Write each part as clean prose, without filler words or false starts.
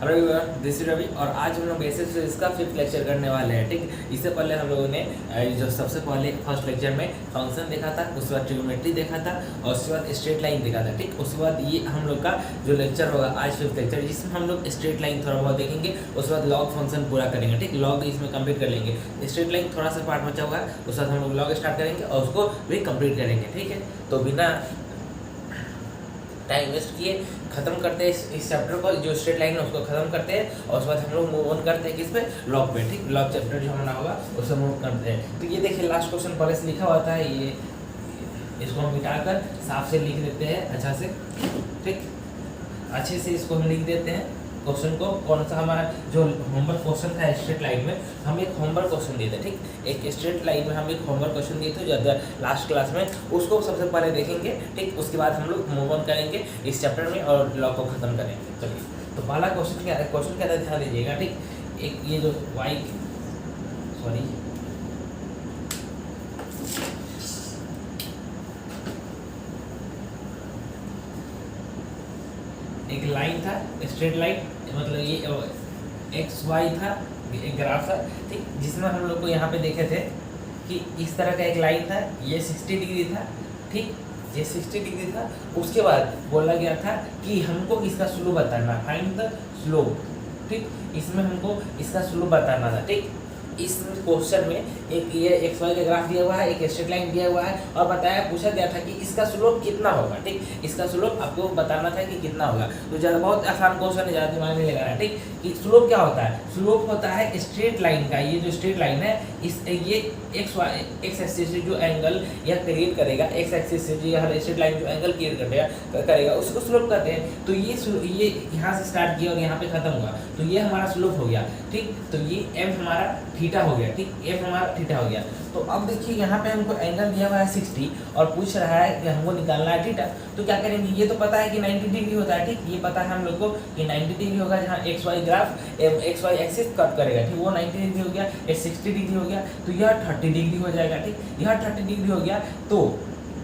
Hello everyone, this is Ravi और आज हम लोग बेसिक से इसका 5th लेक्चर करने वाले हैं। ठीक, इससे पहले हम लोगों ने जो सबसे पहले फर्स्ट लेक्चर में फंक्शन देखा था, उसके बाद ट्रिग्नोमेट्री देखा था और उसके बाद स्ट्रेट लाइन देखा था। ठीक, उसके बाद ये हम लोग का जो लेक्चर होगा आज 5th लेक्चर, जिसमें हम लोग स्ट्रेट लाइन थोड़ा बहुत देखेंगे, उसके बाद लॉग फंक्शन पूरा करेंगे। ठीक, लॉग इसमें कंप्लीट कर लेंगे। स्ट्रेट लाइन थोड़ा सा पार्ट बचा हुआ है, उसके बाद हम लोग लॉग स्टार्ट करेंगे और उसको भी कंप्लीट करेंगे। ठीक है, तो बिना टाइम वेस्ट किए खत्म करते हैं इस चैप्टर को, जो स्ट्रेट लाइन है उसको खत्म करते हैं और उसके बाद हम लोग मूव ऑन करते हैं किस पे, लॉग पे। ठीक, लॉग चैप्टर जो हमारा होगा उससे मूव करते हैं। तो ये देखिए लास्ट क्वेश्चन पहले से लिखा हुआ था, ये इसको हम मिटाकर साफ से लिख देते हैं अच्छा से। ठीक, अच्छे से इसको हम लिख देते हैं क्वेश्चन को। कौन सा हमारा जो होमवर्क क्वेश्चन था स्ट्रेट लाइन में, हम एक होमवर्क क्वेश्चन दिए थे। ठीक, एक स्ट्रेट लाइन में हम एक होमवर्क क्वेश्चन दिए थे जो लास्ट क्लास में, उसको सबसे पहले देखेंगे। ठीक, उसके बाद हम लोग मूव ऑन करेंगे इस चैप्टर में और लॉग को खत्म करेंगे। चलिए, तो पहला क्वेश्चन क्या है, क्वेश्चन क्या था ध्यान दीजिएगा। ठीक, एक ये जो एक लाइन था स्ट्रेट लाइन, मतलब ये एक्स वाई था, एक ग्राफ था। ठीक, जिसमें हम लोग को यहाँ पे देखे थे कि इस तरह का एक लाइन था, ये 60 डिग्री था। ठीक, ये 60 डिग्री था। उसके बाद बोला गया था कि हमको इसका स्लोप बताना, फाइंड द स्लोप। ठीक, इसमें हमको इसका स्लोप बताना था। ठीक, इस क्वेश्चन में एक ये एक्स वाई का ग्राफ दिया हुआ है, एक स्ट्रेट लाइन दिया हुआ है और पूछा गया था कि इसका स्लोप कितना होगा। ठीक, इसका स्लोप आपको बताना था कि कितना होगा। तो ज़्यादा बहुत आसान क्वेश्चन है, ज़्यादा दिमाग नहीं लगाना। ठीक, कि स्लोप क्या होता है, स्लोप होता है स्ट्रेट लाइन का, ये जो स्ट्रेट लाइन है ये एक्स एक्सिस से जो एंगल यह क्रिएट करेगा, एक्स एक्सिस से जो हर स्ट्रेट लाइन जो एंगल क्रिएट करेगा उसको स्लोप कहते हैं। तो ये यहाँ से स्टार्ट किया और यहाँ पे खत्म हुआ, तो ये हमारा स्लोप हो गया। ठीक, तो ये एम हमारा थीटा हो गया। ठीक, एफ हमारा थीटा हो गया। तो अब देखिए यहाँ पे हमको एंगल दिया हुआ है 60 और पूछ रहा है कि हमको निकालना है थीटा। तो क्या करेंगे, ये तो पता है कि 90 डिग्री होता है। ठीक, ये पता है हम लोग को कि 90 डिग्री होगा, जहाँ x y graph x y axis cut करेगा। ठीक, वो 90 डिग्री हो गया, ये 60 डिग्री हो गया, तो यह 30 डिग्री हो जाएगा। ठीक, यह 30 डिग्री हो गया, तो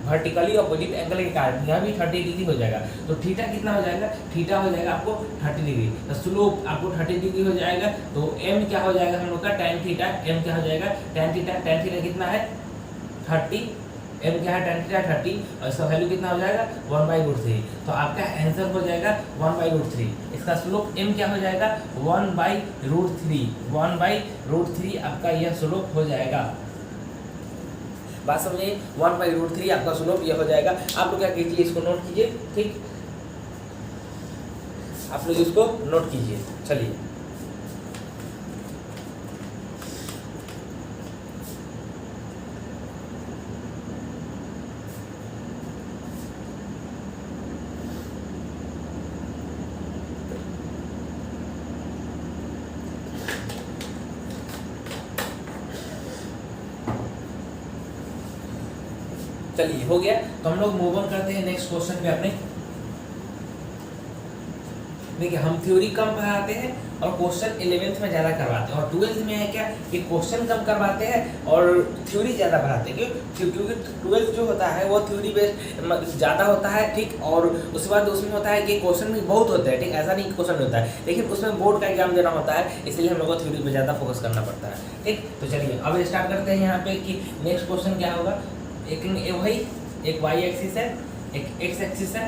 वर्टिकली अपोजिट एंगल के कारण यह भी 30 डिग्री हो जाएगा। तो थीटा कितना हो जाएगा, थीटा हो जाएगा आपको 30 डिग्री। तो स्लोप आपको 30 डिग्री हो जाएगा। तो एम क्या हो जाएगा हम लोग का, टैन थीटा। एम क्या हो जाएगा, टैन थीटा। टैन थीटा कितना है 30, एम क्या है टैन थीटा 30 और इसका वैल्यू कितना हो जाएगा 1/√3। तो आपका आंसर हो जाएगा 1/√3। इसका स्लोप एम क्या हो जाएगा 1/√3। 1/√3 आपका यह स्लोप हो जाएगा। बात समझिए, 1/√3 आपका स्लोप ये हो जाएगा। आप लोग क्या कीजिए, इसको नोट कीजिए। ठीक, आप लोग इसको नोट कीजिए। चलिए, चलिए हो गया। तो हम लोग मूव ऑन करते हैं नेक्स्ट क्वेश्चन पे अपने। देखिए, हम थ्योरी कम पढ़ाते हैं और क्वेश्चन 11th में ज़्यादा करवाते हैं, और 12th में है क्या कि क्वेश्चन कम करवाते हैं और थ्योरी ज़्यादा पढ़ाते हैं। क्योंकि 12th जो होता है वो थ्योरी बेस्ड ज़्यादा होता है। ठीक, और उसके बाद उसमें होता है कि क्वेश्चन भी बहुत होते हैं। ठीक, ऐसा नहीं कि क्वेश्चन होता है, लेकिन उसमें बोर्ड का एग्जाम देना होता है, इसलिए हम लोग को थ्योरी पर ज़्यादा फोकस करना पड़ता है। ठीक, तो चलिए अब स्टार्ट करते हैं यहाँ पे कि नेक्स्ट क्वेश्चन क्या होगा। एक वाई एक्सिस है, एक एक्स एक्सिस है,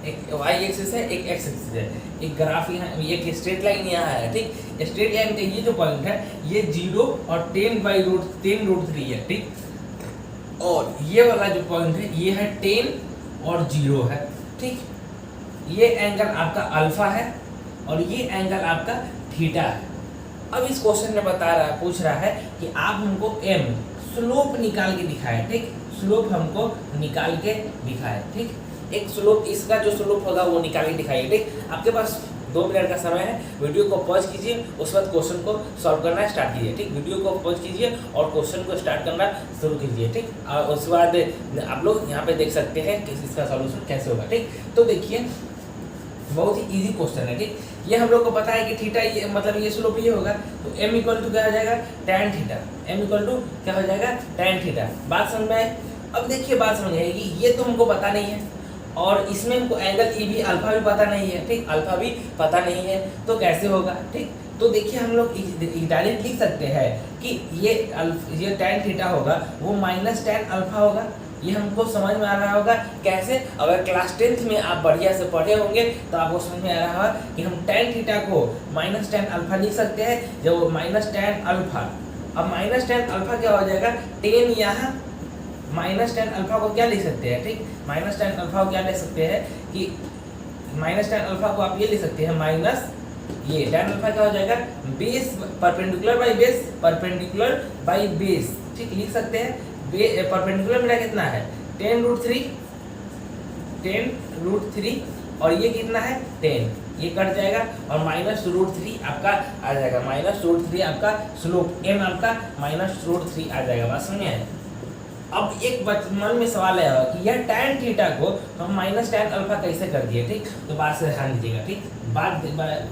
एक वाई एक्सिस है, एक एक्स एक्सिस है, एक ग्राफ यहाँ, एक स्ट्रेट लाइन यहाँ है। ठीक, स्ट्रेट लाइन का ये जो पॉइंट है ये 0 और 10/√3 है। ठीक, और ये वाला जो पॉइंट है ये है 10 और 0 है। ठीक, ये एंगल आपका अल्फा है और ये एंगल आपका थीटा है। अब इस क्वेश्चन में पूछ रहा है कि आप हमको एम स्लोप निकाल के दिखाए। ठीक, स्लोप हमको निकाल के दिखाए। ठीक, एक स्लोप, इसका जो स्लोप होगा वो निकाल के दिखाइए। ठीक, आपके पास 2 मिनट का समय है, वीडियो को पॉज कीजिए, उसके बाद क्वेश्चन को सॉल्व करना स्टार्ट कीजिए। ठीक, वीडियो को पॉज कीजिए और क्वेश्चन को स्टार्ट करना शुरू कीजिए। ठीक, और उसके बाद आप लोग यहाँ पे देख सकते हैं कि इसका सॉल्यूशन कैसे होगा। ठीक, तो देखिए बहुत ही इजी क्वेश्चन है। ठीक, ये हम लोग को पता है कि थीटा ये मतलब ये स्लोप ये होगा, तो m इक्वल टू क्या हो जाएगा tan theta. m equal to क्या हो जाएगा tan थीटा। बात समझ में आए। अब देखिए बात समझ आएगी, ये तो हमको पता नहीं है और इसमें हमको एंगल ई भी अल्फा भी पता नहीं है, ठीक, अल्फा भी पता नहीं है, तो कैसे होगा, ठीक। तो देखिए हम लोग डायरेक्ट लिख सकते हैं कि ये tan थीटा होगा वो माइनस tan अल्फा होगा। ये हमको समझ में आ रहा होगा कैसे, अगर क्लास 10th में आप बढ़िया से पढ़े होंगे तो आपको समझ में आ रहा होगा कि हम tan थीटा को माइनस tan अल्फा लिख सकते हैं, जब माइनस tan अल्फा, अब माइनस tan अल्फा क्या हो जाएगा, tan यहाँ माइनस tan अल्फा को क्या लिख सकते हैं, ठीक, माइनस tan अल्फा को क्या लिख सकते हैं कि माइनस tan अल्फा को आप ये लिख सकते हैं माइनस ये tan अल्फा क्या हो जाएगा, base perpendicular by base, perpendicular by base, ठीक, लिख सकते हैं। परपेंडिकुलर मेरा कितना है 10√3, 10√3 और ये कितना है 10, ये कट जाएगा और -√3 आपका आ जाएगा, -√3 आपका स्लोप m आपका -√3 आ जाएगा। बात समझ में आया? अब एक मन में सवाल आया कि यह tan थीटा को हम माइनस tan अल्फा कैसे कर दिए, ठीक, तो बात से ध्यान दीजिएगा, ठीक, बात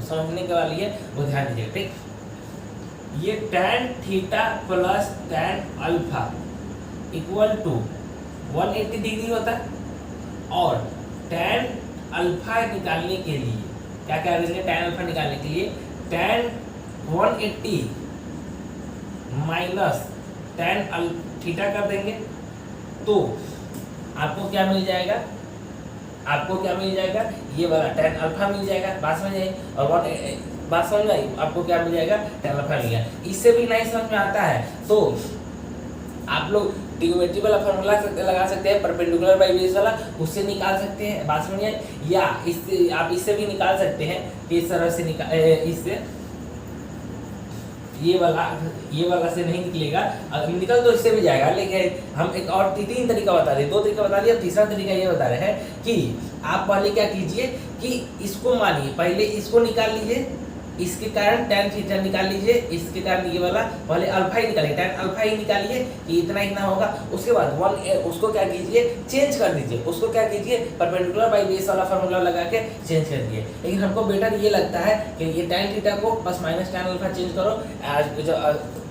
समझने के वाली है वो ध्यान दीजिएगा, ठीक। ये tan theta plus tan alpha equal to 180 degree होता है, और tan अल्फा निकालने के लिए क्या क्या करेंगे, tan अल्फा निकालने के लिए tan 180 माइनस tan थीटा कर देंगे, तो आपको क्या मिल जाएगा, आपको क्या मिल जाएगा, ये वाला tan अल्फा मिल जाएगा। बात समझ आई? और बात समझ आई, आपको क्या मिल जाएगा, tan अल्फा मिल गया। इससे भी नहीं समझ में आता है तो आप लोग ट्रिग्नोमेट्री वाला फार्मूला लगा सकते हैं, परपेंडिकुलर बाई बेस वाला, उससे निकाल सकते हैं। बात समझ आई? या इससे आप इससे भी निकाल सकते हैं कि इस तरह से इससे ये वाला से नहीं निकलेगा, निकल तो इससे भी जाएगा, लेकिन हम एक और 3 तरीका बता रहे, 2 तरीका बता दिया, तीसरा तरीका ये बता रहे हैं कि आप पहले क्या कीजिए कि इसको मानिए, पहले इसको निकाल लीजिए, इसके कारण tan थीटा निकाल लीजिए, इसके कारण ये वाला पहले अल्फा ही निकालिए, tan अल्फा ही निकालिए कि इतना होगा। उसके बाद उसको क्या कीजिए, चेंज कर दीजिए, उसको क्या कीजिए, परपेंडिकुलर बाई बेस वाला फार्मूला लगा के चेंज कर दिए। लेकिन हमको बेटर ये लगता है कि ये tan थीटा को बस माइनस tan अल्फा चेंज करो, जो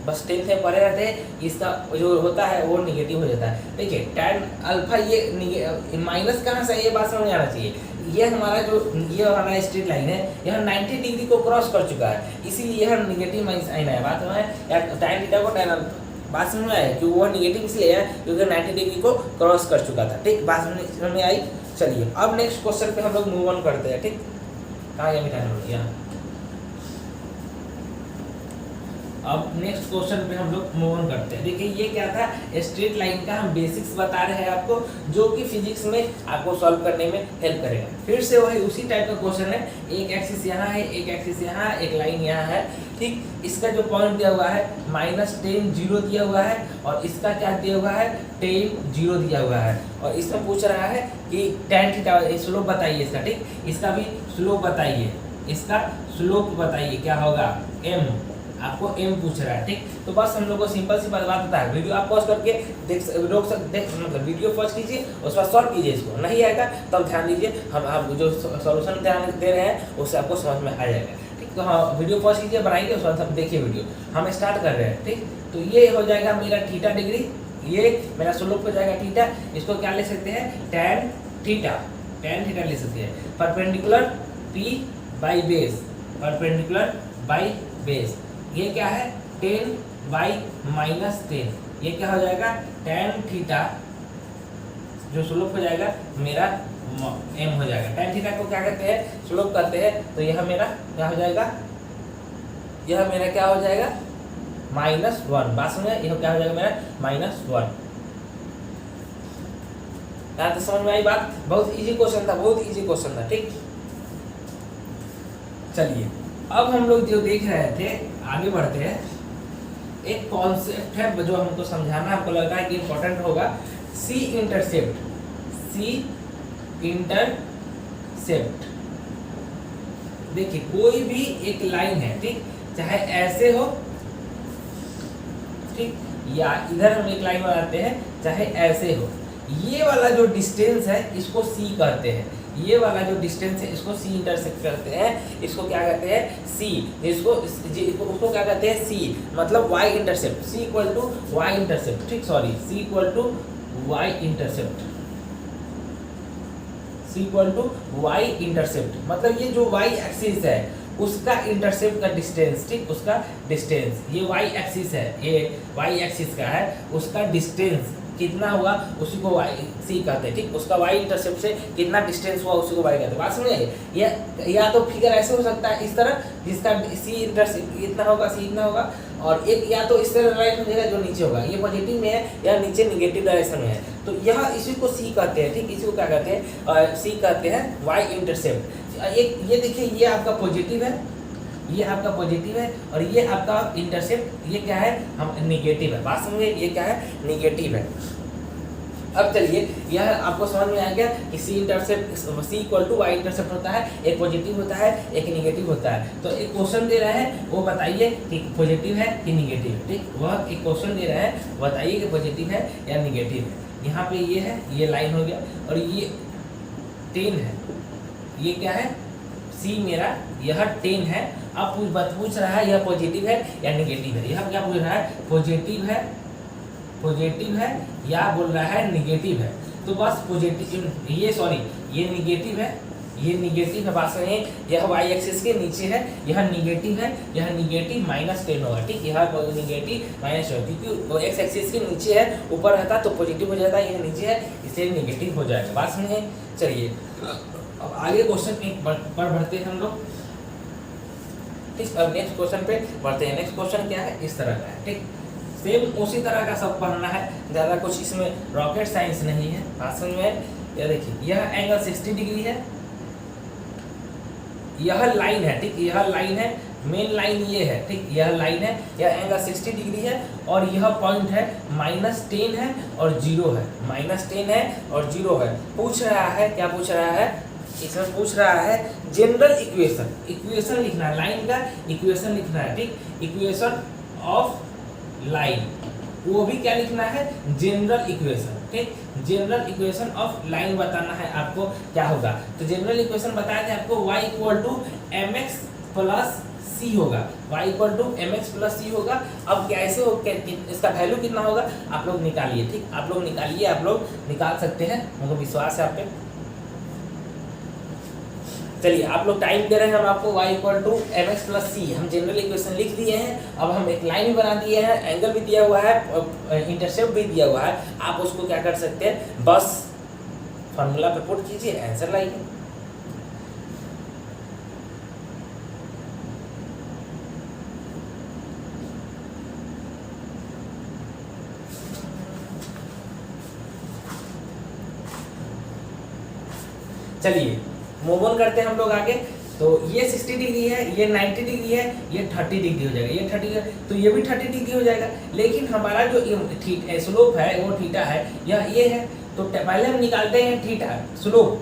बस 10th में पढ़े रहते हैं, इसका जो होता है वो निगेटिव हो जाता है। देखिए tan अल्फा ये माइनस कहाँ से, ये बात समझ में आना चाहिए। ये हमारा जो ये हमारा स्ट्रेट लाइन है यह 90 डिग्री को क्रॉस कर चुका है, इसीलिए यह निगेटिव माइनस साइन है। बात समझ में, या tan थीटा को tan बात समझ में आया कि वो निगेटिव इसलिए है क्योंकि 90 डिग्री को क्रॉस कर चुका था, ठीक। बात समझ में आई? चलिए अब नेक्स्ट क्वेश्चन पे हम लोग मूव ऑन करते हैं, ठीक। कहाँ गया मिटाने हो गया? अब नेक्स्ट क्वेश्चन पे हम लोग मूव ऑन करते हैं। देखिए ये क्या था, स्ट्रेट लाइन का हम बेसिक्स बता रहे हैं आपको, जो कि फिजिक्स में आपको सॉल्व करने में हेल्प करेगा। फिर से वही उसी टाइप का क्वेश्चन है, एक एक्सिस यहाँ है, एक एक्सिस यहाँ, एक लाइन यहाँ है, ठीक। इसका जो पॉइंट दिया हुआ है -10 0 दिया हुआ है, और इसका क्या दिया हुआ है 10 0 दिया हुआ है, और इसमें पूछ रहा है कि tan थीटा स्लोप बताइए इसका, ठीक। इसका भी स्लोप बताइए, इसका स्लोप बताइए क्या होगा, m, आपको m पूछ रहा है, ठीक। तो बस हम लोग को सिंपल सी बात बता है, वीडियो आप पॉज करके रोक सकते, मतलब वीडियो पॉज कीजिए, उसके बाद सॉल्व कीजिए। इसको नहीं आएगा तब ध्यान दीजिए, हम जो सॉल्यूशन ध्यान दे रहे हैं उससे आपको समझ में आ जाएगा, ठीक। तो हाँ वीडियो पॉज कीजिए, बनाइए, उसके बाद देखिए वीडियो। हम स्टार्ट कर रहे हैं, ठीक। तो ये हो जाएगा मेरा थीटा डिग्री, ये मेरा स्लोप हो जाएगा थीटा। इसको क्या ले सकते हैं, tan थीटा ले सकते हैं। Perpendicular p by base, perpendicular by base, ये क्या है 10 बाई -10, ये क्या हो जाएगा tan थीटा, जो स्लोप हो जाएगा मेरा m हो जाएगा। tan थीटा को क्या कहते हैं, स्लोप कहते हैं। तो यह मेरा क्या हो जाएगा, यह मेरा क्या हो जाएगा -1। बात समझे, यह क्या हो जाएगा मेरा -1। यहाँ तो समझ में आई बात? बहुत इजी क्वेश्चन था, बहुत इजी क्वेश्चन था, ठीक। चलिए अब हम लोग जो देख रहे थे, आगे बढ़ते हैं। एक कॉन्सेप्ट है जो हमको समझाना, हमको लगता है कि इम्पोर्टेंट होगा, सी इंटरसेप्ट। देखिए कोई भी एक लाइन है, ठीक, चाहे ऐसे हो, ठीक, या इधर हम एक लाइन बनाते हैं चाहे ऐसे हो, ये वाला जो डिस्टेंस है इसको सी कहते हैं। ये वाला जो डिस्टेंस है इसको सी इंटरसेक्ट करते हैं, इसको क्या कहते हैं सी, इसको उसको क्या कहते हैं सी, मतलब y intercept, c equal to y intercept, ठीक, sorry c equal to y intercept, c equal to y intercept, मतलब ये जो वाई एक्सिस है उसका इंटरसेप्ट का डिस्टेंस, ठीक, उसका डिस्टेंस, ये वाई एक्सिस है, ये वाई एक्सिस का है, उसका डिस्टेंस कितना हुआ उसी को वाई सी कहते हैं, ठीक, उसका वाई इंटरसेप्ट से कितना डिस्टेंस हुआ उसी को वाई कहते हैं। बात समझ आई? या तो फिगर ऐसे हो सकता है इस तरह, जिसका सी इंटरसेप्ट इतना होगा, सी इतना होगा, और एक या तो इस तरह लाइन हो जाएगा जो नीचे होगा, ये पॉजिटिव में है या नीचे निगेटिव डायरेक्शन में है, तो यह इसी को सी कहते हैं, ठीक, इसी को क्या कहते हैं, सी कहते हैं वाई इंटरसेप्ट। एक ये देखिए, ये आपका पॉजिटिव है, ये आपका पॉजिटिव है, और ये आपका इंटरसेप्ट ये क्या है, हम निगेटिव है। बात समझिए, ये क्या है, निगेटिव है। अब चलिए, यह आपको समझ में आ गया कि c intercept, c equal to y intercept होता है, एक पॉजिटिव होता है, एक निगेटिव होता है। तो एक क्वेश्चन दे रहा है, वो बताइए कि पॉजिटिव है कि निगेटिव, ठीक, वह एक क्वेश्चन दे रहा है, बताइए कि पॉजिटिव है या निगेटिव है। यहाँ पे ये है, ये लाइन हो गया, और ये 10 है, ये क्या है, सी मेरा यह 10 है। अब पूछ रहा है यह पॉजिटिव है या निगेटिव है। यह क्या पूछ रहा है, पॉजिटिव है, पॉजिटिव है या बोल रहा है निगेटिव है। तो बस पॉजिटिव, ये सॉरी, ये निगेटिव है, ये निगेटिव है। बात सुनिए, यह वाई एक्सिस के नीचे है, यह निगेटिव है, यह निगेटिव -10 होगा, ठीक, यह निगेटिव -10, क्योंकि एक्स एक्सिस के नीचे है, ऊपर रहता तो पॉजिटिव हो जाता है, यह नीचे है इसलिए निगेटिव हो जाएगा। बात सुनिए, चलिए अब आगे क्वेश्चन पर बढ़ते हैं हम लोग, ठीक, अब नेक्स्ट क्वेश्चन पे बढ़ते हैं। नेक्स्ट क्वेश्चन क्या है, इस तरह का है, ठीक, सेम उसी तरह का सब पढ़ना है, ज़्यादा कुछ इसमें रॉकेट साइंस नहीं है। बात समझ में, यह देखिए, यह एंगल 60 डिग्री है, यह लाइन है, ठीक, यह लाइन है, मेन लाइन ये है, ठीक, यह लाइन है, यह एंगल 60 डिग्री है, और यह पॉइंट है -10 है और 0 है, -10 है और 0 है। पूछ रहा है, क्या पूछ रहा है, इसमें पूछ रहा है जनरल इक्वेशन, इक्वेशन लिखना है, लाइन का इक्वेशन लिखना है, ठीक, इक्वेशन ऑफ लाइन, वो भी क्या लिखना है, जनरल इक्वेशन, ठीक, जनरल इक्वेशन ऑफ लाइन बताना है आपको क्या होगा। तो जनरल इक्वेशन बताया था आपको, y equal to mx plus c होगा, y equal to mx plus c होगा। अब कैसे हो, इसका वैल्यू कितना होगा आप लोग निकालिए, ठीक, आप लोग निकालिए, आप लोग निकाल सकते हैं, मुझे विश्वास है आप पे। चलिए, आप लोग टाइम दे रहे हैं, हम आपको y equal to mx plus c, हम जनरल इक्वेशन लिख दिए हैं। अब हम एक लाइन भी बना दिए हैं, एंगल भी दिया हुआ है, इंटरसेप्ट भी दिया हुआ है। आप उसको क्या कर सकते हैं, बस फॉर्मूला पे पुट कीजिए, आंसर लाइए। चलिए मूव ऑन करते हैं हम लोग आगे। तो ये 60 डिग्री है, ये 90 डिग्री है, ये 30 डिग्री हो जाएगा, ये 30 है तो ये भी 30 डिग्री हो जाएगा। लेकिन हमारा जो स्लोप है वो थीटा है, यह ये है। तो पहले हम निकालते हैं theta slope,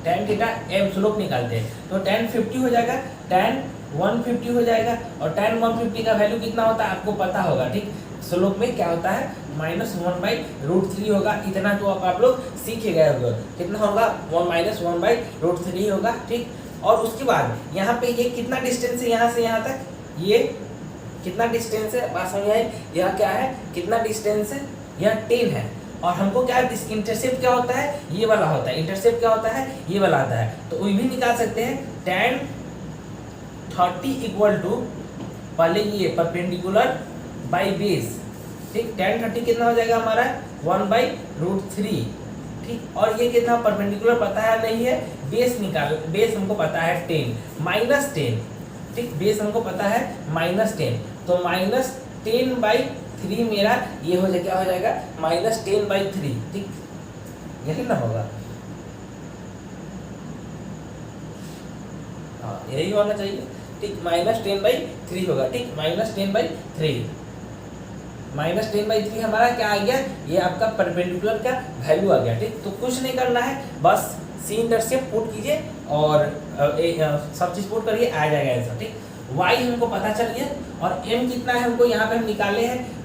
tan theta m slope निकालते हैं। तो tan 50 हो जाएगा, tan 150 हो जाएगा, और tan 150 का वैल्यू कितना होता है आपको पता होगा, ठीक। स्लोप में क्या होता है, -1/√3 होगा। इतना तो आप लोग सीख गए होंगे, कितना होगा, -1/√3 होगा, ठीक। और उसके बाद यहाँ पे ये कितना डिस्टेंस है यहाँ से यहाँ तक, ये कितना डिस्टेंस है, बात समझ आए, यह क्या है, कितना डिस्टेंस है, यह 10 है। और हमको क्या इंटरसेप्ट क्या होता है, ये वाला होता है, इंटरसेप्ट क्या होता है, ये वाला आता है। तो वो भी निकाल सकते हैं, tan 30 इक्वल टू, पहले ये परपेंडिकुलर बाई बेस, ठीक, tan 30 कितना हो जाएगा हमारा 1/√3, ठीक। और ये कितना परपेंडिकुलर पता है नहीं है, बेस निकाल, बेस हमको पता है 10 -10, ठीक, बेस हमको पता है -10। तो -10/3 मेरा ये हो जाएगा, क्या हो जाएगा, -10/3, ठीक, यही ना होगा, हाँ यही होना चाहिए, ठीक, -10/3 होगा, ठीक, -10/3 -10/3 हमारा क्या आ गया, ये आपका परपेंडिकुलर का वैल्यू आ गया, ठीक। तो कुछ नहीं करना है, बस सी इंटरसेप्ट पुट कीजिए और सब चीज पुट करिए, आ जाएगा आंसर, ठीक। y हमको पता चल गया, और m कितना है हमको यहाँ पे हम निकाले हैं,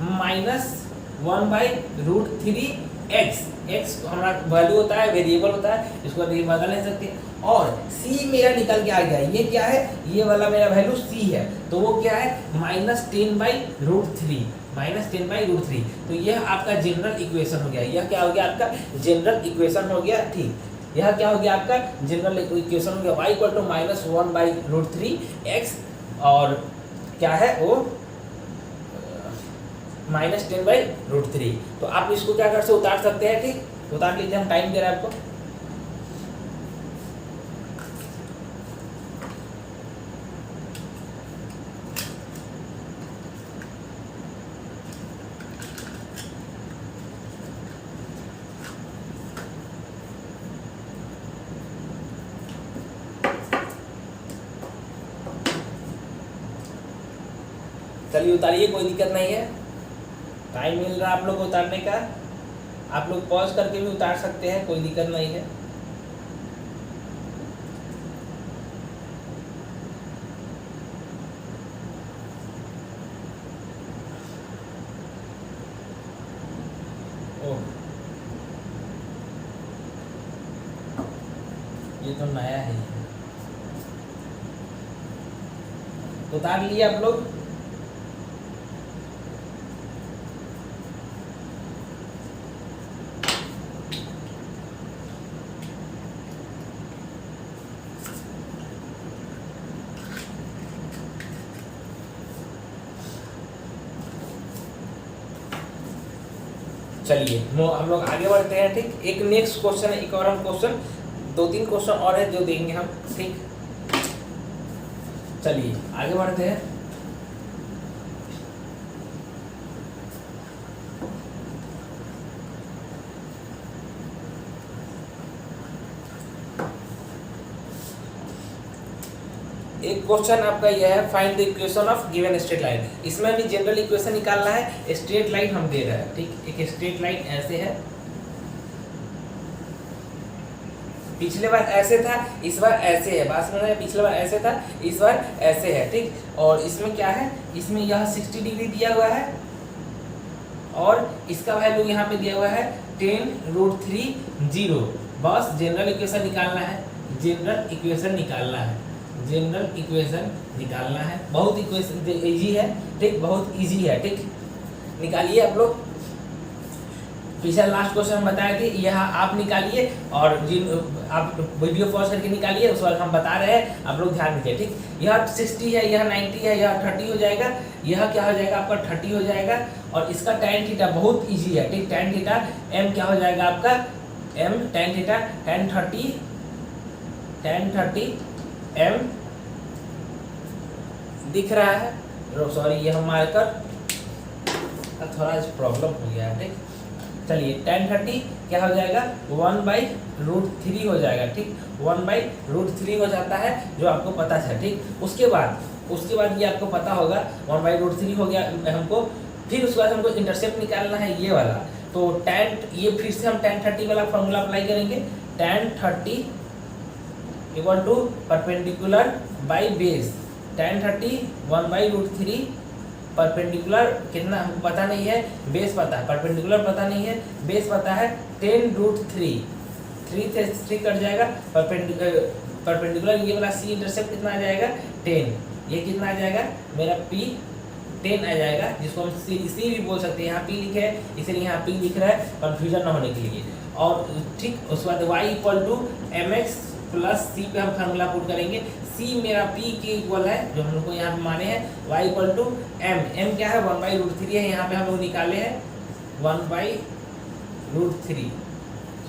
-1/√3x, x हमारा वैल्यू होता है, वेरिएबल होता है, इसको बदल नहीं सकते। और c मेरा निकल के आ गया, ये क्या है, ये वाला मेरा वैल्यू c है, तो वो क्या है, -10/√3, -10/√3। तो यह आपका जनरल इक्वेशन हो गया, यह क्या हो गया आपका जनरल इक्वेशन हो गया, ठीक। यह क्या हो गया आपका जनरल इक्वेशन हो गया y इक्वल टू -1/√3x और क्या है वो -10/√3। तो आप इसको क्या कर सकते उतार सकते हैं, ठीक उतार लीजिए, हम टाइम दे रहे हैं आपको। चलिए उतारिए, कोई दिक्कत नहीं है, टाइम मिल रहा है आप लोग को उतारने का, आप लोग पॉज करके भी उतार सकते हैं, कोई दिक्कत नहीं है। ओह ये तो नया है, उतार लिए आप लोग। चलिए हम लोग आगे बढ़ते हैं, ठीक। एक नेक्स्ट क्वेश्चन है, एक और हम क्वेश्चन 2-3 क्वेश्चन और है जो देंगे हम, ठीक। चलिए आगे बढ़ते हैं। एक क्वेश्चन आपका यह है, find the equation of given straight line. इसमें भी जनरल इक्वेशन निकालना है, स्ट्रेट लाइन हम दे रहे हैं, ठीक। एक स्ट्रेट लाइन ऐसे है, पिछले बार ऐसे था, इस बार ऐसे है, बात समझ रहे हैं, पिछले बार ऐसे था, इस बार ऐसे है, ठीक। और इसमें क्या है, इसमें यह 60 डिग्री दिया हुआ है और इसका वैल्यू यहाँ पे दिया हुआ है 10√3 बस जनरल इक्वेशन निकालना है, जनरल इक्वेशन निकालना है, जनरल इक्वेशन निकालना है। बहुत इक्वेशन इजी है, ठीक, बहुत इजी है, ठीक। निकालिए आप लोग। पिछला लास्ट क्वेश्चन बताया कि यह आप निकालिए और जिन आप वीडियो पॉज करके निकालिए, उस वक्त हम बता रहे हैं, आप लोग ध्यान दीजिए, ठीक। यह 60 है, यह 90 है, यह 30 हो जाएगा, यह क्या हो जाएगा आपका 30 हो जाएगा और इसका tan थीटा बहुत इजी है, ठीक। tan थीटा m क्या हो जाएगा आपका m tan theta tan 30 m दिख रहा है, सॉरी ये हम मार्कर थोड़ा प्रॉब्लम हो गया है, ठीक। चलिए tan 30 क्या हो जाएगा 1/√3 हो जाएगा, ठीक। 1/√3 हो जाता है जो आपको पता है, ठीक। उसके बाद ये आपको पता होगा 1/√3 हो गया हमको। फिर उसके बाद हमको इंटरसेप्ट निकालना है ये वाला, तो tan ये फिर से हम tan 30 वाला फॉर्मूला अप्लाई करेंगे। tan 30 equal to perpendicular by base, tan 30 1/√3 परपेंडिकुलर कितना हमको पता नहीं है, बेस पता है, परपेंडिकुलर पता नहीं है, बेस पता है 10√3, 3 से 3 कट जाएगा, परपेंडिकुलर ये वाला सी इंटरसेप्ट कितना आ जाएगा 10, ये कितना आ जाएगा मेरा p 10 आ जाएगा, जिसको हम सी भी बोल सकते हैं, यहाँ p लिखे है इसलिए यहाँ p लिख रहा है कन्फ्यूजन न होने के लिए। और ठीक उसके बाद y equal to mx plus c पे हम फार्मूला पुट करेंगे, सी मेरा p के इक्वल है जो हम लोग को यहाँ पे माने हैं, y इक्वल टू m क्या है 1/√3 है, यहाँ पे हम लोग निकाले हैं 1/√3,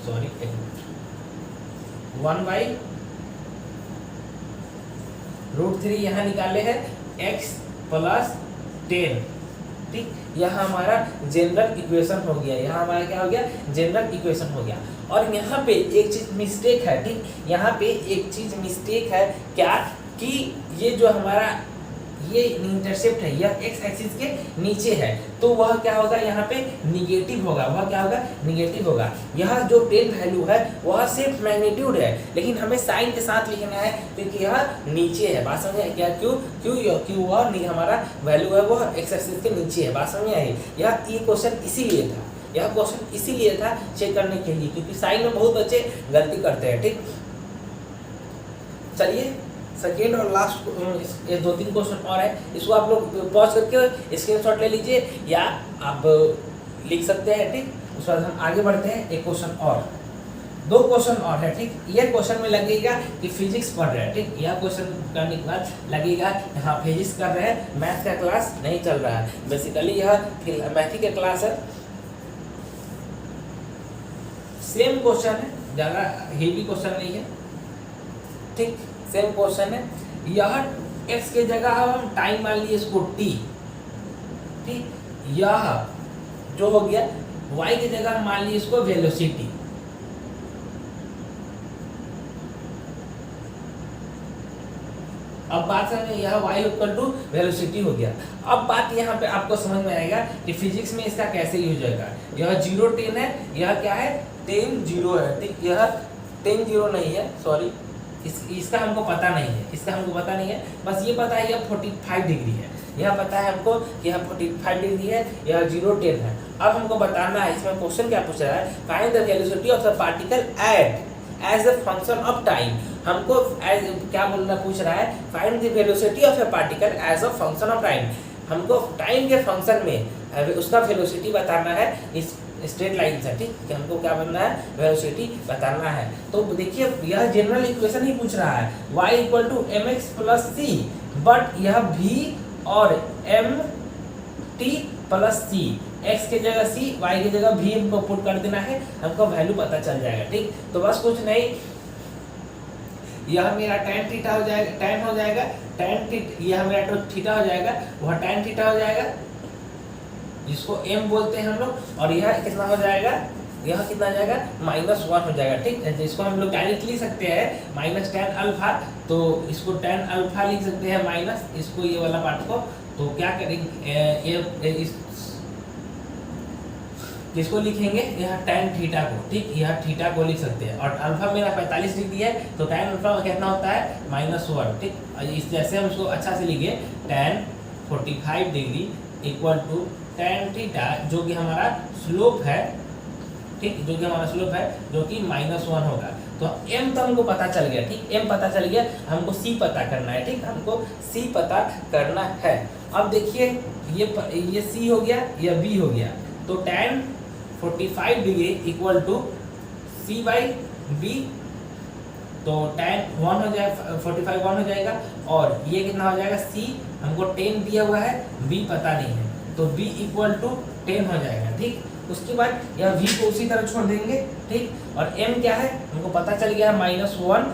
सॉरी 1/√3 यहाँ निकाले हैं x प्लस 10, ठीक। यह हमारा जनरल इक्वेशन हो गया, यहाँ हमारा क्या हो गया जनरल इक्वेशन हो गया। और यहाँ पे एक चीज मिस्टेक है, ठीक, यहाँ पे एक चीज मिस्टेक है क्या कि ये जो हमारा ये इंटरसेप्ट है यह एक्स एक्सिस के नीचे है, तो वह क्या होगा यहाँ पे निगेटिव होगा, वह क्या होगा निगेटिव होगा। यह जो 10 वैल्यू है वह सिर्फ मैग्नीट्यूड है, लेकिन हमें साइन के साथ लिखना है क्योंकि यह नीचे है, बात समझ क्या क्यों वह हमारा वैल्यू है वह एक्स एक्सिस के नीचे है, बात समझ आई। यह क्वेश्चन इसीलिए था, यह क्वेश्चन इसीलिए था चेक करने के लिए, क्योंकि साइन में बहुत बच्चे गलती करते हैं, ठीक। चलिए सेकेंड और लास्ट ये 2-3 क्वेश्चन और है, इसको आप लोग पॉज करके स्क्रीनशॉट ले लीजिए या आप लिख सकते हैं, ठीक। उसके बाद हम आगे बढ़ते हैं एक क्वेश्चन और। दो क्वेश्चन और है, ठीक। ये क्वेश्चन में लगेगा कि फिजिक्स पढ़ रहे हैं, ठीक। यह क्वेश्चन करने के बाद लगेगा हाँ फिजिक्स कर रहे हैं, मैथ का क्लास नहीं चल रहा है। बेसिकली यह मैथ का क्लास है। सेम क्वेश्चन है, ज़्यादा हेवी क्वेश्चन नहीं है, ठीक। सेम क्वेश्चन है। यह x के जगह हम टाइम मान लिए इसको t, ठीक। यह जो हो गया y की जगह हम मान लिए इसको वेलोसिटी। अब बात समझ, यह y इक्वल टू वेलोसिटी हो गया। अब बात यहाँ पे आपको समझ में आएगा कि फिजिक्स में इसका कैसे यूज होगा। यह 0 10 है, यह क्या है 10 0 है, ठीक। यह 10 0 नहीं है, सॉरी, इसका हमको पता नहीं है, इसका हमको पता नहीं है, बस ये पता है यह 45 डिग्री है। यह पता है हमको कि यह 45 डिग्री है, यह 0 10 है। अब हमको बताना है, इसमें क्वेश्चन क्या पूछ रहा है, find the velocity of the particle at as a function of time. हमको क्या बोलना पूछ रहा है, find the velocity of a particle as a function of time. हमको टाइम के फंक्शन में उसका वेलोसिटी बताना है इस स्ट्रेट लाइन से, ठीक। कि हमको क्या बनना है, वेलोसिटी बताना है। तो देखिए यह जनरल इक्वेशन ही पूछ रहा है, y equal to m x plus c, but यह v और m t plus c, x के जगह c, y की जगह v हमको पुट कर देना है, हमको वैल्यू पता चल जाएगा, ठीक। तो बस कुछ नहीं, यह मेरा tan थीटा हो जाएगा, tan हो जाएगा, tan थीटा, यह मेरा थीटा हो जाएगा, वह tan थीटा हो जाएगा, जिसको m बोलते हैं हम लोग। और यह कितना हो जाएगा, यह कितना आ जाएगा -1 हो जाएगा, ठीक। इसको हम लोग डायरेक्ट लिख सकते हैं माइनस tan अल्फा, तो इसको tan अल्फा लिख सकते हैं माइनस इसको, ये वाला पार्ट को। तो क्या करेंगे, किसको लिखेंगे, यह tan थीटा को, ठीक। यह थीटा को लिख सकते हैं, और अल्फा मेरा 45 डिग्री है, तो tan अल्फा कितना होता है -1, ठीक। इस जैसे हम इसको अच्छा से लिखे, tan 45 degree equal to tan theta, जो कि हमारा स्लोप है, ठीक, जो कि हमारा स्लोप है, जो कि -1 होगा। तो m तो हमको पता चल गया, ठीक। m पता चल गया, हमको c पता करना है, ठीक। हमको c पता करना है। अब देखिए ये c हो गया, यह b हो गया, तो tan 45 degree equal to c by b, तो tan 1 हो जाएगा, 45 1 हो जाएगा, और ये कितना हो जाएगा c, हमको 10 दिया हुआ है, b पता नहीं है, तो b इक्वल टू 10 हो जाएगा, ठीक। उसके बाद यह v को उसी तरह छोड़ देंगे, ठीक। और m क्या है हमको पता चल गया -1,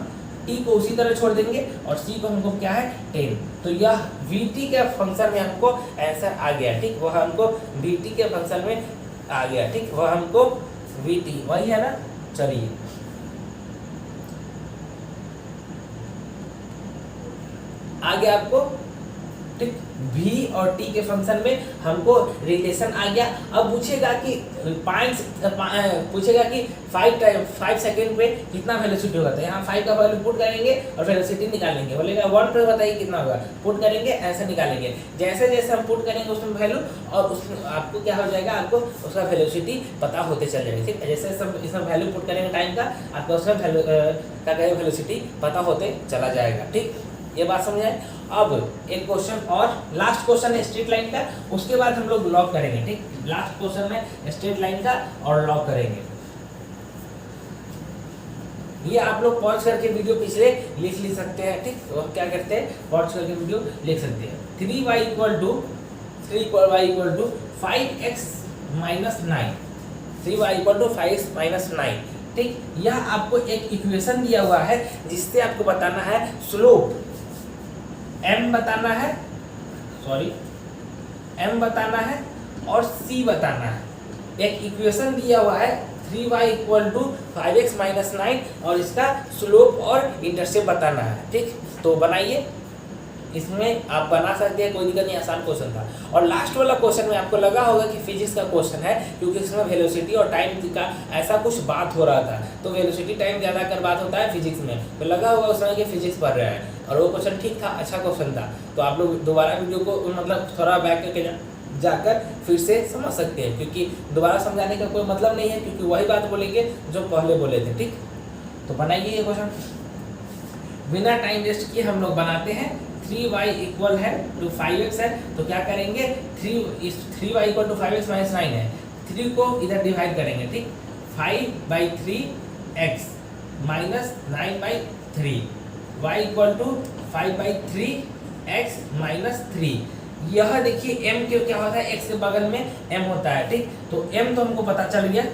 t को उसी तरह छोड़ देंगे, और c को हमको क्या है 10। तो यह vt के फंक्शन में हमको आंसर आ गया, ठीक। वह हमको vt के फंक्शन में आ गया, ठीक। वह हमको vt वही है ना। चलिए आ गया आपको, ठीक। v और t के फंक्शन में हमको रिलेशन आ गया। अब पूछेगा कि पूछेगा कि 5 सेकेंड पे कितना वेलोसिटी होगा, तो यहाँ 5 का वैल्यू पुट करेंगे और वेलोसिटी निकालेंगे। बोलेगा 1 पे बताइए कितना होगा, पुट करेंगे, ऐसे निकालेंगे। जैसे जैसे हम पुट करेंगे उसमें वैल्यू, और उसमें आपको क्या हो जाएगा, आपको उसका वेलोसिटी पता होते चल जाएगा, ठीक। जैसे इसमें वैल्यू पुट करेंगे टाइम का, आपको उसमें वेलोसिटी पता होते चला जाएगा, ठीक। ये बात समझ आए। अब एक क्वेश्चन और, लास्ट क्वेश्चन है स्ट्रेट लाइन का, उसके बाद हम लोग लॉक करेंगे, ठीक। लास्ट क्वेश्चन है स्ट्रेट लाइन का और लॉक करेंगे। ये आप लोग पॉज करके वीडियो पिछले लिख सकते हैं, ठीक। तो क्या करते हैं, पॉज करके वीडियो लिख सकते हैं। 3y equal to 5x minus 9, 3y equal to 5x minus 9, ठीक। यह आपको एक इक्वेशन दिया हुआ है, जिससे आपको बताना है स्लोप m बताना है, सॉरी m बताना है और c बताना है। एक इक्वेशन दिया हुआ है 3y equal to 5x minus 9, और इसका स्लोप और इंटरसेप्ट बताना है, ठीक। तो बनाइए, इसमें आप बना सकते हैं, कोई दिक्कत नहीं, आसान क्वेश्चन था। और लास्ट वाला क्वेश्चन में आपको लगा होगा कि फिजिक्स का क्वेश्चन है, क्योंकि इसमें वेलोसिटी और टाइम का ऐसा कुछ बात हो रहा था, तो वेलोसिटी टाइम ज़्यादा कर बात होता है फिजिक्स में, तो लगा होगा उस समय कि फिजिक्स पढ़ रहे हैं, और वो क्वेश्चन ठीक था, अच्छा क्वेश्चन था। तो आप लोग दोबारा वीडियो को मतलब थोड़ा बैक करके जाकर फिर से समझ सकते हैं, क्योंकि दोबारा समझाने का कोई मतलब नहीं है, क्योंकि वही बात बोलेंगे जो पहले बोले थे, ठीक। तो बनाइए ये क्वेश्चन, बिना टाइम वेस्ट किए हम लोग बनाते हैं। 3y इक्वल है टू 5x है, तो क्या करेंगे, 3y equal to 5x minus 9 है, 3 को इधर डिवाइड करेंगे, ठीक। 5/3 x minus 9/3, y equal to 5/3 x minus 3। यह देखिए m के क्या होता है, x के बगल में m होता है, ठीक। तो m तो हमको पता चल गया,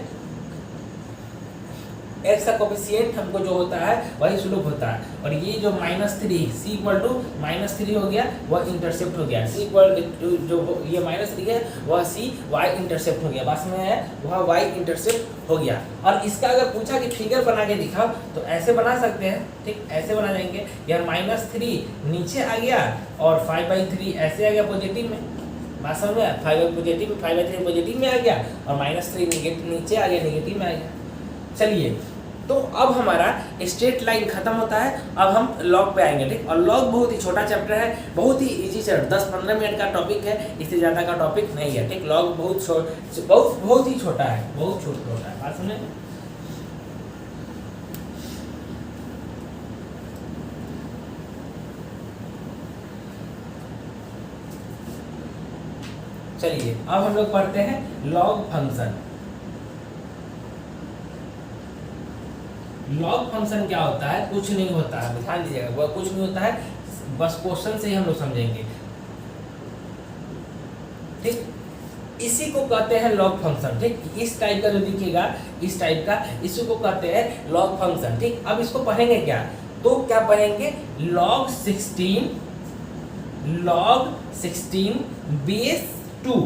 x का कोफिशिएंट हमको जो होता है वही स्लोप होता है। और ये जो -3 c इक्वल टू -3 हो गया, वह इंटरसेप्ट हो गया। c इक्वल जो ये -3 है वह c y इंटरसेप्ट हो गया, बस में है वह y इंटरसेप्ट हो गया। और इसका अगर पूछा कि फिगर बना के दिखाओ तो ऐसे बना सकते हैं, ठीक। ऐसे बना देंगे, यह -3 नीचे आ गया और 5/3 ऐसे आ गया पॉजिटिव में, बात समझ में, 5/3 पॉजिटिव में आ गया और -3 नीचे आ गया, नेगेटिव में आ गया। चलिए, तो अब हमारा स्ट्रेट लाइन खत्म होता है। अब हम लॉग पे आएंगे, ठीक। और लॉग बहुत ही छोटा चैप्टर है, बहुत ही इजी चैप्टर, 10-15 मिनट का टॉपिक है, इससे ज़्यादा का टॉपिक नहीं है, ठीक। लॉग बहुत ही छोटा है, बहुत छोटा है, बात सुने। चलिए, अब हम लोग पढ़ते हैं लॉग फंक्शन। लॉग फंक्शन क्या होता है, कुछ नहीं होता है, ध्यान दीजिएगा, वह कुछ नहीं होता है, बस क्वेश्चन से ही हम लोग समझेंगे, ठीक। इसी को कहते हैं लॉग फंक्शन, ठीक। इस टाइप का जो दिखेगा, इस टाइप का, इसी को कहते हैं लॉग फंक्शन, ठीक। अब इसको पढ़ेंगे क्या, तो क्या पढ़ेंगे, log 16 बेस 2,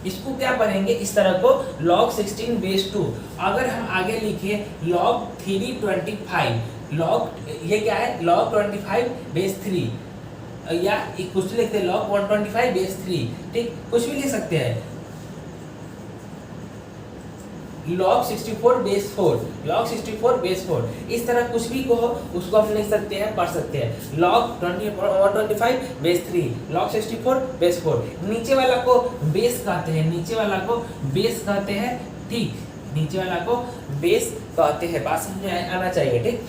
इसको क्या पढ़ेंगे, इस तरह को log 16 बेस 2। अगर हम आगे लिखे log 325, log ये क्या है, log 25 बेस 3, या कुछ लिखते हैं log 125 बेस 3, ठीक, कुछ भी लिख सकते हैं। log 64 बेस 4, log 64 बेस 4, इस तरह कुछ भी को उसको हम लिख सकते हैं, पढ़ सकते हैं। log 125 बेस 3, log 64 बेस 4, नीचे वाला को बेस कहते हैं, नीचे वाला को बेस कहते हैं, ठीक, नीचे वाला को बेस कहते हैं। बात समझ में आना चाहिए, ठीक,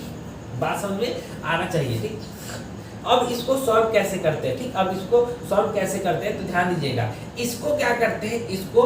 बात समझ में आना चाहिए, ठीक। अब इसको सॉल्व कैसे करते हैं, ठीक। अब इसको सॉल्व कैसे करते हैं तो ध्यान दीजिएगा, इसको क्या करते हैं, इसको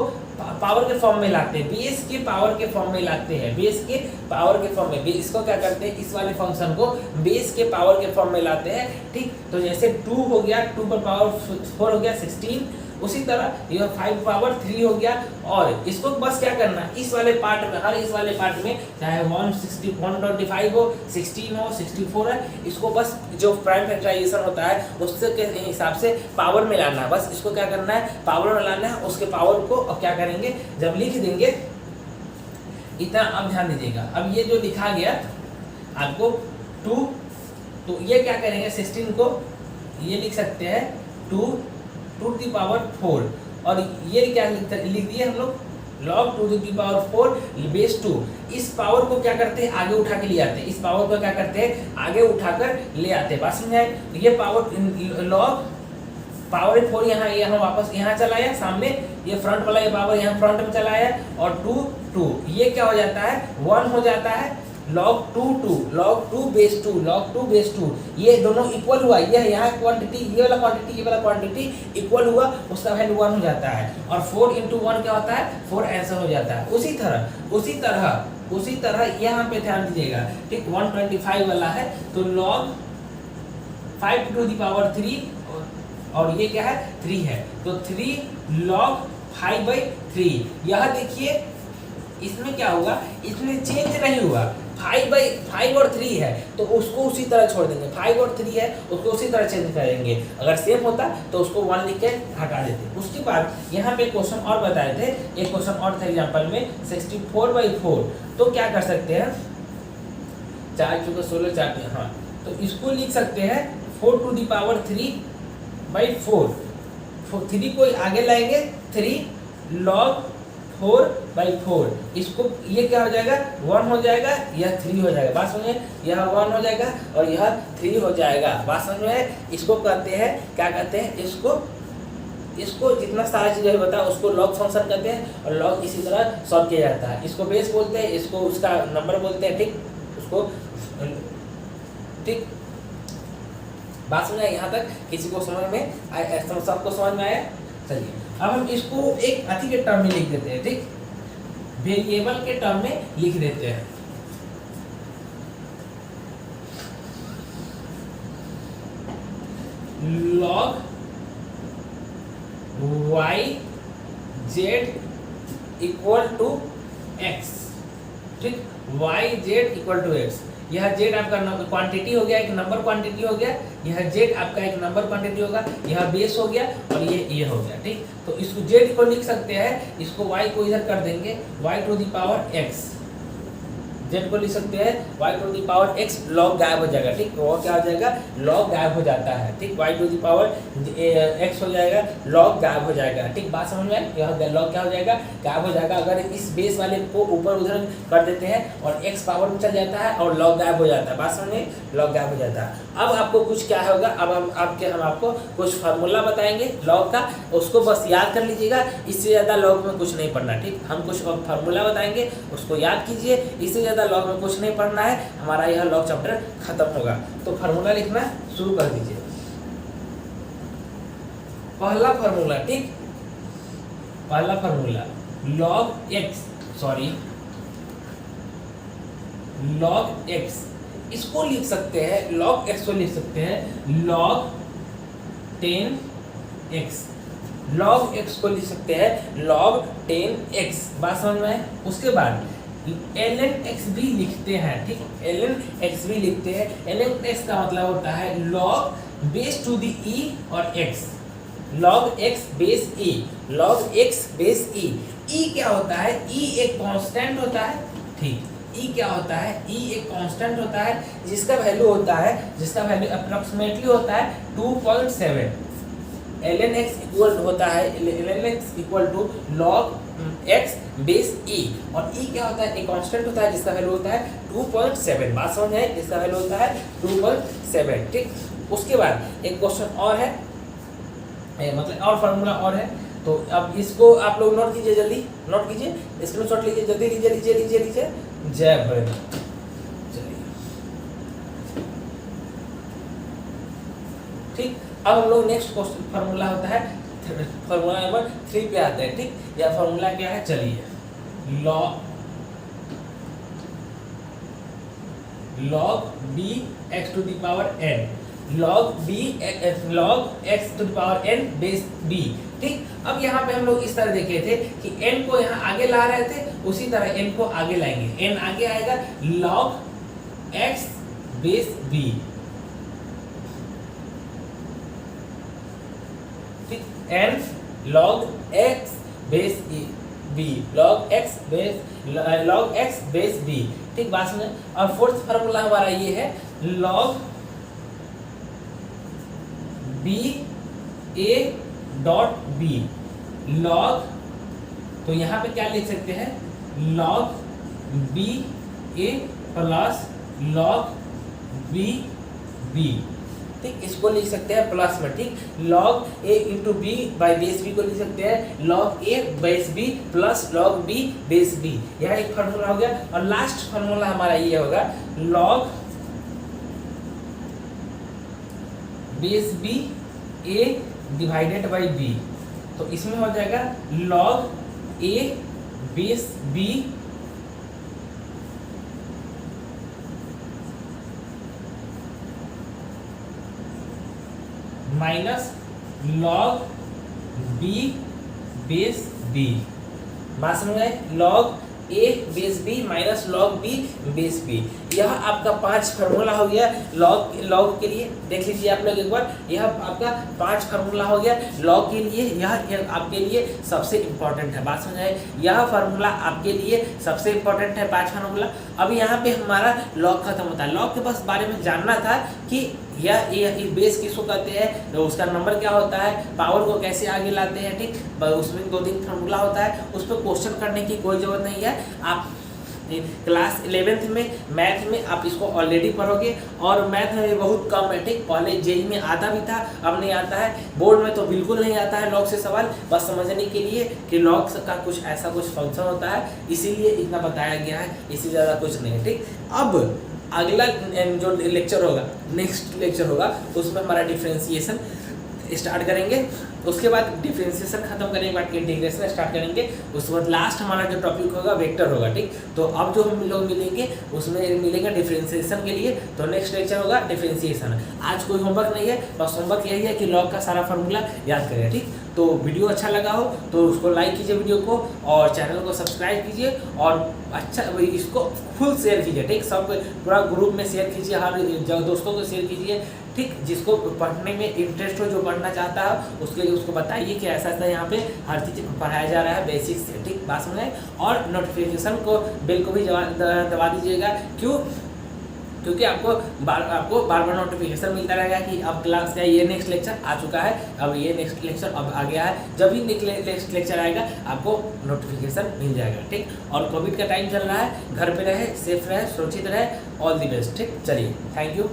पावर के फॉर्म में लाते हैं, बेस के पावर के फॉर्म में लाते हैं, बेस के पावर के फॉर्म में, इसको क्या करते हैं, इस वाले फंक्शन को बेस के पावर के फॉर्म में लाते हैं, ठीक। तो जैसे 2 हो गया, 2 पर पावर 4 हो गया 16, उसी तरह यह 5 पावर 3 हो गया। और इसको बस क्या करना, इस वाले पार्ट में, हर इस वाले पार्ट में, चाहे 125 हो, 16 हो, 64 है, इसको बस जो प्राइम फैक्टराइजेशन होता है उससे के हिसाब से पावर में लाना है। बस इसको क्या करना है, पावर में लाना है, उसके पावर को। अब क्या करेंगे, जब लिख देंगे इतना, अब ध्यान दीजिएगा, अब ये जो लिखा गया आपको 2, तो ये क्या करेंगे, 16 को ये लिख सकते हैं 2 टू दी पावर 4, और ये क्या लिख दिए हम लोग, log 2 to the power 4 base 2। इस पावर को क्या करते हैं, आगे उठा के ले आते हैं, इस पावर को क्या करते हैं, आगे उठाकर ले आते हैं। बात समझाए, ये पावर log पावर 4 यहाँ वापस यहाँ चलाया, सामने ये फ्रंट वाला ये पावर यहाँ फ्रंट में चलाया, और 2 ये क्या हो जाता है, 1 हो जाता है, log 2 बेस 2, log 2 बेस 2, ये दोनों इक्वल हुआ, ये यहाँ क्वांटिटी, ये वाला क्वांटिटी इक्वल हुआ, उसका वैल्यू 1 हो जाता है, और 4 × 1 क्या होता है, 4 आंसर हो जाता है। उसी तरह यहाँ पे ध्यान दीजिएगा, ठीक, 125 वाला है, तो log 5 टू दी पावर 3, और ये क्या है, 3 है, तो 3 log 5/3। यह देखिए इसमें क्या होगा, इसमें चेंज नहीं हुआ, 5 और 3 है, तो उसको उसी तरह छोड़ देंगे, 5 और 3 है, उसको उसी तरह चेंज करेंगे। अगर सेम होता तो उसको 1 लिख के हटा देते। उसके बाद यहाँ पे क्वेश्चन और बताए थे, एक क्वेश्चन और था एग्जाम्पल में, 64/4, तो क्या कर सकते हैं, 4 × 16 4, हाँ, तो इसको लिख सकते हैं 4 टू दी पावर 3/4, 3 को आगे लाएंगे, 3 log 4/4, इसको ये क्या हो जाएगा, 1 हो जाएगा, यह 3 हो जाएगा। बात समझे, यह 1 हो जाएगा और यह 3 हो जाएगा। बात समझ में, इसको कहते हैं, क्या कहते हैं, इसको जितना सारा चीज़ बताया उसको लॉग फंक्शन कहते हैं, और लॉग इसी तरह सॉल्व किया जाता है। इसको बेस बोलते हैं, इसको उसका नंबर बोलते हैं, ठीक, उसको, ठीक। बात समझ आया यहाँ तक, किसी को समझ में आया, सबको समझ में आया। चलिए, अब हम इसको एक अति के टर्म में लिख देते हैं, ठीक, वेरिएबल के टर्म में लिख देते हैं। log y z equal to x, ठीक, y z equal to x। यह z आपका क्वांटिटी हो गया, एक नंबर क्वांटिटी हो गया, यह z आपका एक नंबर क्वांटिटी होगा, यह बेस हो गया और ये हो गया, ठीक। तो इसको z को लिख सकते हैं, इसको y को इधर कर देंगे, y to the power x, z को लिख सकते हैं y to the power x, log गायब हो जाएगा, ठीक। वो क्या हो जाएगा, log गायब हो जाता है, ठीक। y to the power x हो जाएगा, log गायब हो जाएगा, ठीक। बात समझ में आई, यह log क्या हो जाएगा, गायब हो जाएगा। अगर इस बेस वाले को ऊपर उधर कर देते हैं और x पावर में चल जाता है और log गायब हो जाता है, बात समझ में, log गायब हो जाता है। अब आपको कुछ क्या होगा, अब हम आपको कुछ फार्मूला बताएंगे log का, उसको बस याद कर लीजिएगा, इससे ज़्यादा log में कुछ नहीं पढ़ना, ठीक। हम कुछ फार्मूला बताएंगे, उसको याद कीजिए, इससे ज़्यादा लॉग में कुछ नहीं पढ़ना है, हमारा यह लॉग चैप्टर खत्म होगा। तो फार्मूला लिखना शुरू कर दीजिए। पहला फार्मूला, ठीक, पहला फार्मूला log x, इसको लिख सकते हैं, log x को लिख सकते हैं log 10x, log x को लिख सकते हैं log 10x, बात समझ में है। उसके बाद ln x भी लिखते हैं, ठीक, ln x भी लिखते हैं। ln x का मतलब होता है log base to the e और x, log x base e, log x base e। e क्या होता है, e एक कांस्टेंट होता है, ठीक, e क्या होता है, e एक कांस्टेंट होता है जिसका वैल्यू होता है, जिसका वैल्यू अप्रोक्सीमेटली होता है 2.7। ln x इक्वल होता है, ln x equal to log x base e, और e क्या होता है, एक कांस्टेंट होता है जिसका वैल्यू होता है 2.7, बात समझ है, जिसका वैल्यू होता है 2.7, ठीक। उसके बाद एक क्वेश्चन और है, मतलब और फार्मूला और है, तो अब इसको आप लोग नोट कीजिए, जल्दी नोट कीजिए, स्क्रीनशॉट लीजिए, जल्दी लीजिए। जय भोलेनाथ। चलिए, ठीक, अब हम लोग नेक्स्ट क्वेश्चन फार्मूला होता है, फार्मूला नंबर 3 पे आते हैं, ठीक। यह फार्मूला क्या है, चलिए, log b x to the power n, log x to the power n base b, ठीक। अब यहाँ पे हम लोग इस तरह देखे थे कि n को यहाँ आगे ला रहे थे, उसी तरह n को आगे लाएंगे, n आगे आएगा log x बेस b, ठीक, n log x base b, log x base b, ठीक, बात समझे। और फोर्थ फार्मूला हमारा ये है log b a dot b, log, तो यहाँ पे क्या लिख सकते हैं, log b a plus log b b, ठीक, इसको लिख सकते हैं प्लस में, ठीक। log a into b by base b को लिख सकते हैं log a base b plus log b base b, यह एक फार्मूला हो गया। और लास्ट फार्मूला हमारा ये होगा log base b a divided by b, तो इसमें हो जाएगा log a base b minus log b base b, बात समझ गए, log a base b minus log b base b। यह आपका 5 फार्मूला हो गया log के लिए, देख लीजिए आप लोग एक बार, यह आपका 5 फार्मूला हो गया log के लिए, यह आपके लिए सबसे इम्पोर्टेंट है, बात समझाए, यह फार्मूला आपके लिए सबसे इम्पोर्टेंट है, 5 फार्मूला। अब यहाँ पे हमारा log खत्म होता है, log के बस बारे में जानना था कि यह बेस किसको कहते हैं, तो उसका नंबर क्या होता है, पावर को कैसे आगे लाते हैं, ठीक, उसमें 2-3 फार्मूला होता है, उस पर क्वेश्चन करने की कोई ज़रूरत नहीं है। आप क्लास 11th में मैथ में आप इसको ऑलरेडी पढ़ोगे, और मैथ में बहुत कम है, ठीक, पहले जेई में आता भी था, अब नहीं आता है, बोर्ड में तो बिल्कुल नहीं आता है लॉग से सवाल, बस समझने के लिए कि लॉग का कुछ ऐसा कुछ फंक्शन होता है, इसीलिए इतना बताया गया है, इससे ज़्यादा कुछ नहीं है, ठीक। अब अगला जो लेक्चर होगा, नेक्स्ट लेक्चर होगा, उसमें हमारा डिफ्रेंसिएशन स्टार्ट करेंगे, उसके बाद डिफरेंशिएशन खत्म करने के बाद इंटीग्रेशन स्टार्ट करेंगे, उसके बाद लास्ट हमारा जो टॉपिक होगा वेक्टर होगा। ठीक, तो अब जो हम लोग मिलेंगे उसमें मिलेंगे डिफरेंशिएशन के लिए। तो नेक्स्ट लेक्चर होगा डिफरेंशिएशन। आज कोई होमवर्क नहीं है, बस होमवर्क यही है कि लॉग का सारा फार्मूला याद करें। ठीक, तो वीडियो अच्छा लगा हो तो उसको लाइक कीजिए वीडियो को, और चैनल को सब्सक्राइब कीजिए, और अच्छा इसको फुल शेयर कीजिए। ठीक, सब पूरा ग्रुप में शेयर कीजिए, हर दोस्तों को शेयर कीजिए। ठीक, जिसको पढ़ने में इंटरेस्ट हो, जो पढ़ना चाहता है उसके लिए उसको बताइए कि ऐसा ऐसा यहाँ पे हर चीज़ पढ़ाया जा रहा है बेसिक से। ठीक, बात समझाए, और नोटिफिकेशन को बेल को भी दबा दीजिएगा। क्यों? क्योंकि आपको बार बार नोटिफिकेशन मिलता रहेगा कि अब क्लास का ये नेक्स्ट लेक्चर आ चुका है, अब ये नेक्स्ट लेक्चर अब आ गया है। जब भी नेक्स्ट लेक्चर आएगा आपको नोटिफिकेशन मिल जाएगा। ठीक, और कोविड का टाइम चल रहा है, घर पे रहे, सेफ रहे, सुरक्षित रहे। All the best. ठीक, चलिए, थैंक यू।